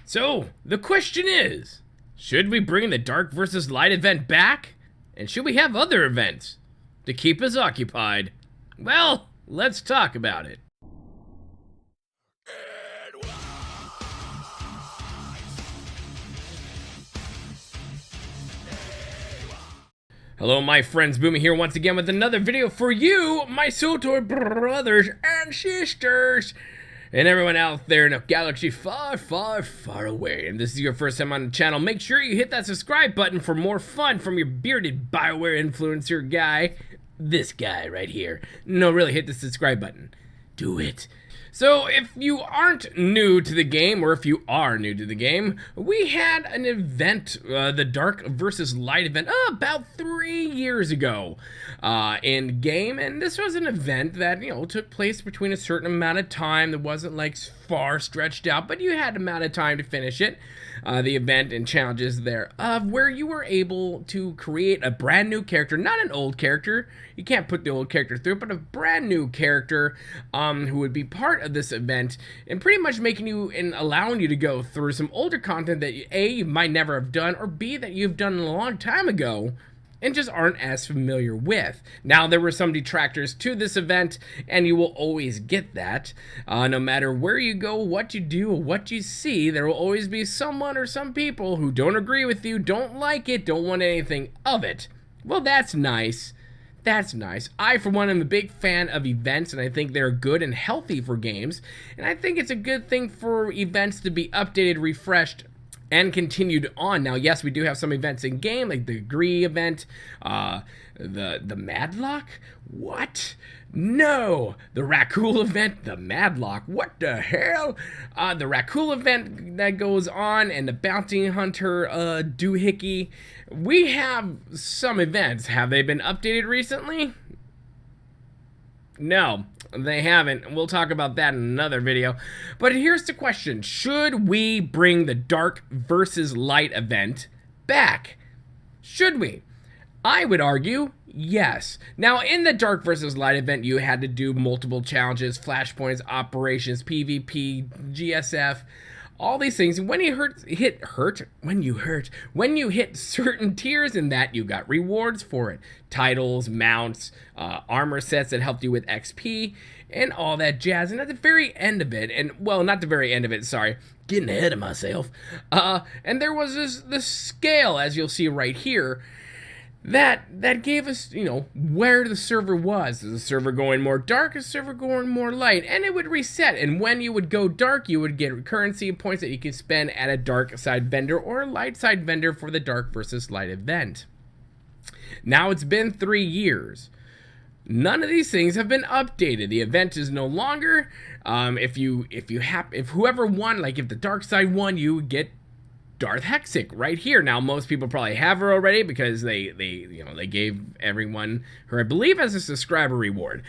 So, the question is, should we bring the Dark vs. Light event back? And should we have other events to keep us occupied? Well, let's talk about it. Hello my friends, Boomy here once again with another video for you, my Swtor brothers and sisters, and everyone out there in a galaxy far, far, far away. And this is your first time on the channel, make sure you hit that subscribe button for more fun from your bearded Bioware influencer guy. This guy right here. No, really, hit the subscribe button. Do it. So, if you aren't new to the game, or if you are new to the game, we had an event, the Dark vs. Light event, about 3 years ago in game, and this was an event that, took place between a certain amount of time that wasn't, like, far stretched out, but you had an amount of time to finish it. The event and challenges there, where you were able to create a brand new character, not an old character, you can't put the old character through, but a brand new character who would be part of this event, and pretty much making you and allowing you to go through some older content that A, you might never have done, or B, that you've done a long time ago and just aren't as familiar with. Now, there were some detractors to this event, and you will always get that. No matter where you go, what you do, or what you see, there will always be someone or some people who don't agree with you, don't like it, don't want anything of it. Well, that's nice. That's nice. I, for one, am a big fan of events, and I think they're good and healthy for games. And I think it's a good thing for events to be updated, refreshed, and continued on. Now, yes, we do have some events in game, like the Agree event, the Madlock? What? No! The Raccoon event, the Madlock, what the hell? The Raccoon event that goes on, and the Bounty Hunter doohickey. We have some events. Have they been updated recently? No, they haven't. We'll talk about that in another video. But here's the question. Should we bring the Dark vs. Light event back? Should we? I would argue yes. Now, in the Dark vs. Light event, you had to do multiple challenges, flashpoints, operations, PvP, GSF, all these things. When you hit certain tiers in that, you got rewards for it. Titles, mounts, armor sets that helped you with XP, and all that jazz. And at the very end of it, and well, not the very end of it, sorry, getting ahead of myself. And there was this scale, as you'll see right here, that gave us, where the server was. Is the server going more dark? Is the server going more light? And it would reset. And when you would go dark, you would get currency points that you could spend at a dark side vendor or a light side vendor for the Dark vs. Light event. Now it's been 3 years. None of these things have been updated. The event is no longer. If whoever won, like if the dark side won, you would get Darth Hexic right here. Now, most people probably have her already because they gave everyone her, I believe, as a subscriber reward.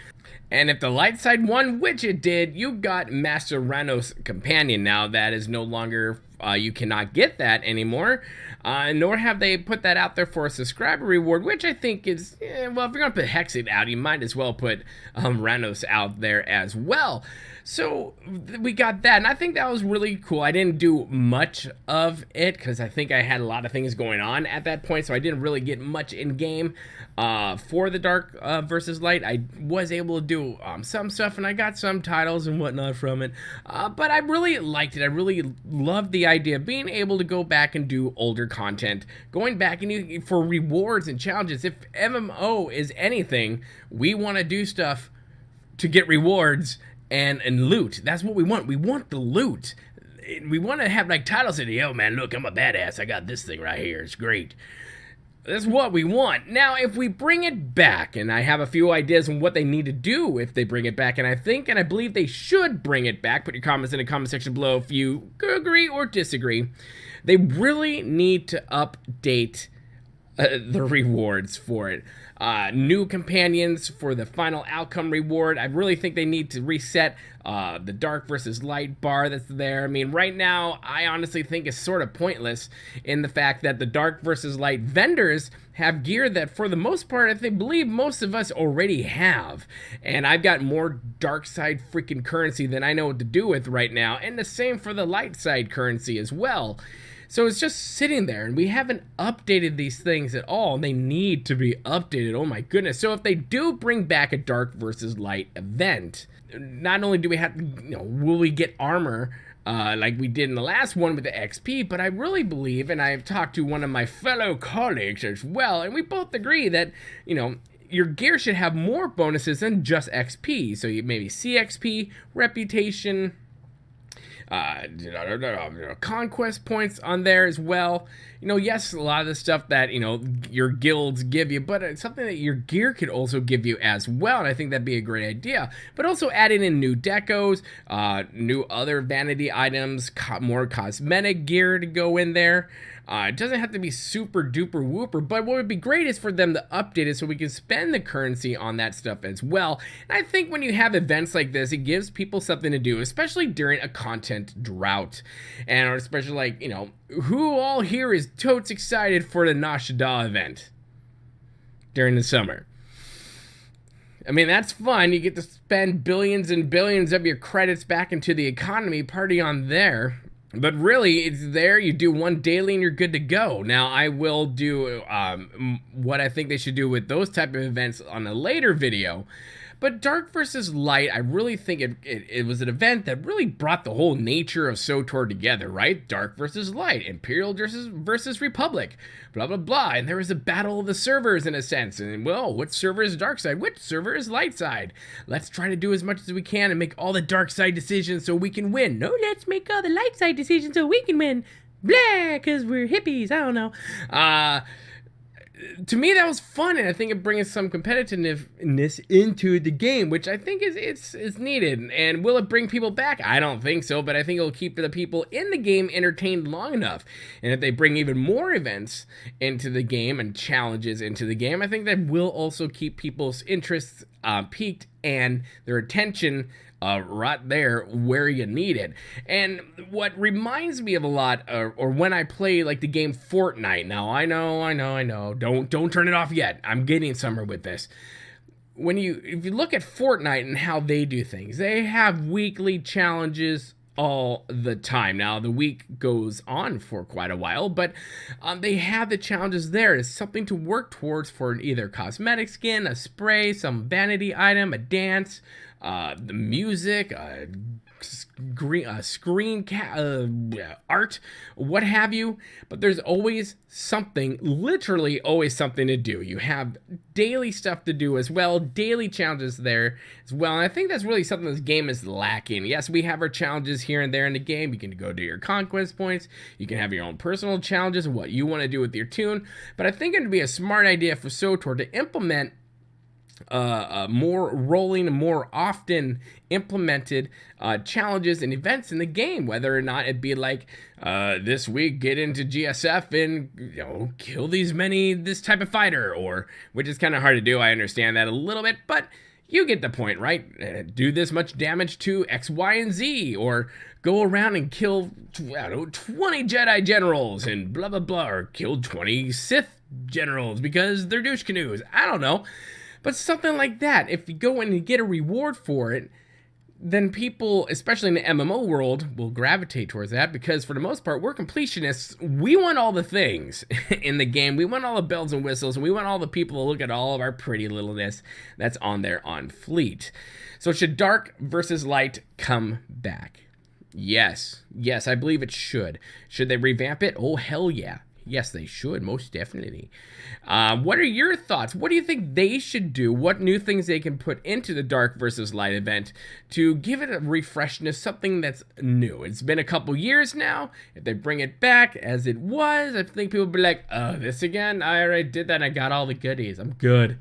And if the light side won, which it did, you got Master Ranos Companion. Now, that is no longer, you cannot get that anymore, nor have they put that out there for a subscriber reward, which I think is, well, if you're going to put Hexic out, you might as well put Ranos out there as well. So we got that, and I think that was really cool. I didn't do much of it because I think I had a lot of things going on at that point, so I didn't really get much in game for the Dark vs. Light. I was able to do some stuff, and I got some titles and whatnot from it, but I really liked it. I really loved the idea of being able to go back and do older content, going back and for rewards and challenges. If MMO is anything, we want to do stuff to get rewards and loot. That's what we want. We want the loot. We want to have like titles that, yo man, look, I'm a badass, I got this thing right here, it's great. That's what we want. Now, if we bring it back, and I have a few ideas on what they need to do if they bring it back, and I think and I believe they should bring it back. Put your comments in the comment section below if you agree or disagree. They really need to update the rewards for it. New companions for the final outcome reward. I really think they need to reset the dark versus light bar that's there. I mean, right now, I honestly think it's sort of pointless in the fact that the dark versus light vendors have gear that, for the most part, I believe most of us already have. And I've got more dark side freaking currency than I know what to do with right now. And the same for the light side currency as well. So it's just sitting there, and we haven't updated these things at all. They need to be updated. Oh my goodness. So if they do bring back a dark versus light event, not only do we have, will we get armor like we did in the last one with the XP, but I really believe, and I've talked to one of my fellow colleagues as well, and we both agree that, your gear should have more bonuses than just XP. So you maybe CXP, reputation, conquest points on there as well. Yes, a lot of the stuff that your guilds give you, but it's something that your gear could also give you as well, and I think that'd be a great idea. But also adding in new decos, new other vanity items, more cosmetic gear to go in there. It doesn't have to be super duper whooper, but what would be great is for them to update it so we can spend the currency on that stuff as well. And I think when you have events like this, it gives people something to do, especially during a content drought. And especially who all here is totes excited for the Nashada event during the summer? I mean, that's fun. You get to spend billions and billions of your credits back into the economy, party on there. But really, it's there, you do one daily and you're good to go. Now, I will do what I think they should do with those type of events on a later video. But Dark versus Light, I really think it was an event that really brought the whole nature of Swtor together, right? Dark versus Light, Imperial versus Republic, blah, blah, blah. And there was a battle of the servers in a sense. And, well, which server is dark side? Which server is light side? Let's try to do as much as we can and make all the dark side decisions so we can win. No, let's make all the light side decisions so we can win. Blah, because we're hippies. I don't know. To me, that was fun, and I think it brings some competitiveness into the game, which I think is needed. And will it bring people back? I don't think so, but I think it'll keep the people in the game entertained long enough. And if they bring even more events into the game and challenges into the game, I think that will also keep people's interests piqued and their attention right there where you need it. And what reminds me of a lot, or when I play like the game Fortnite. Now I know. Don't turn it off yet. I'm getting somewhere with this. If you look at Fortnite and how they do things, they have weekly challenges all the time. Now the week goes on for quite a while, but they have the challenges there. It's something to work towards for either cosmetic skin, a spray, some vanity item, a dance, the music, screen art, what have you. But there's always something, literally always something to do. You have daily stuff to do as well, daily challenges there as well. And I think that's really something this game is lacking. Yes, we have our challenges here and there in the game. You can go do your conquest points. You can have your own personal challenges, what you want to do with your tune. But I think it would be a smart idea for Swtor to implement more rolling, more often implemented challenges and events in the game, whether or not it be like this week get into GSF and kill this type of fighter, or which is kind of hard to do. I understand that a little bit, but you get the point, right? Do this much damage to X, Y, and Z, or go around and kill 20 Jedi generals and blah blah blah, or kill 20 Sith generals because they're douche canoes. I don't know. But something like that, if you go in and get a reward for it, then people, especially in the MMO world, will gravitate towards that, because for the most part, we're completionists. We want all the things in the game. We want all the bells and whistles, and we want all the people to look at all of our pretty littleness that's on there on Fleet. So should Dark versus Light come back? Yes, I believe it should. Should they revamp it? Oh, hell yeah. Yes, they should, most definitely. What are your thoughts? What do you think they should do? What new things they can put into the Dark versus Light event to give it a refreshness, something that's new? It's been a couple years now. If they bring it back as it was, I think people will be like, oh, this again? I already did that and I got all the goodies. I'm good.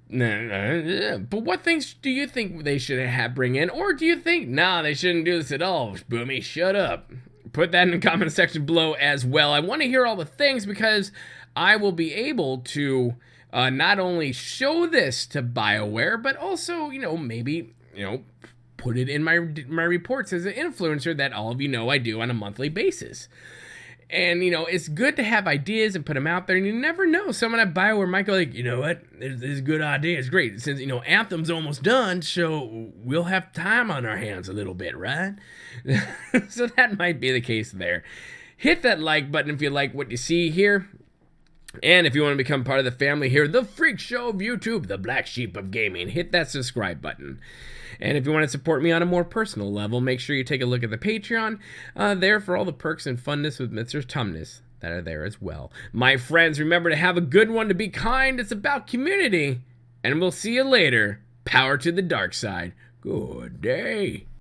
But what things do you think they should bring in? Or do you think, nah, they shouldn't do this at all? Boomy, shut up. Put that in the comment section below as well. I want to hear all the things, because I will be able to not only show this to Bioware, but also, maybe, put it in my reports as an influencer that all of you know I do on a monthly basis. And, it's good to have ideas and put them out there. And you never know. Someone at Bioware might go like, you know what? This is a good idea. It's great. Since, Anthem's almost done, so we'll have time on our hands a little bit, right? So that might be the case there. Hit that like button if you like what you see here. And if you want to become part of the family here, the freak show of YouTube, the black sheep of gaming, hit that subscribe button. And if you want to support me on a more personal level, make sure you take a look at the Patreon there for all the perks and funness with Mr. Tumness that are there as well. My friends, remember to have a good one, to be kind. It's about community. And we'll see you later. Power to the dark side. Good day.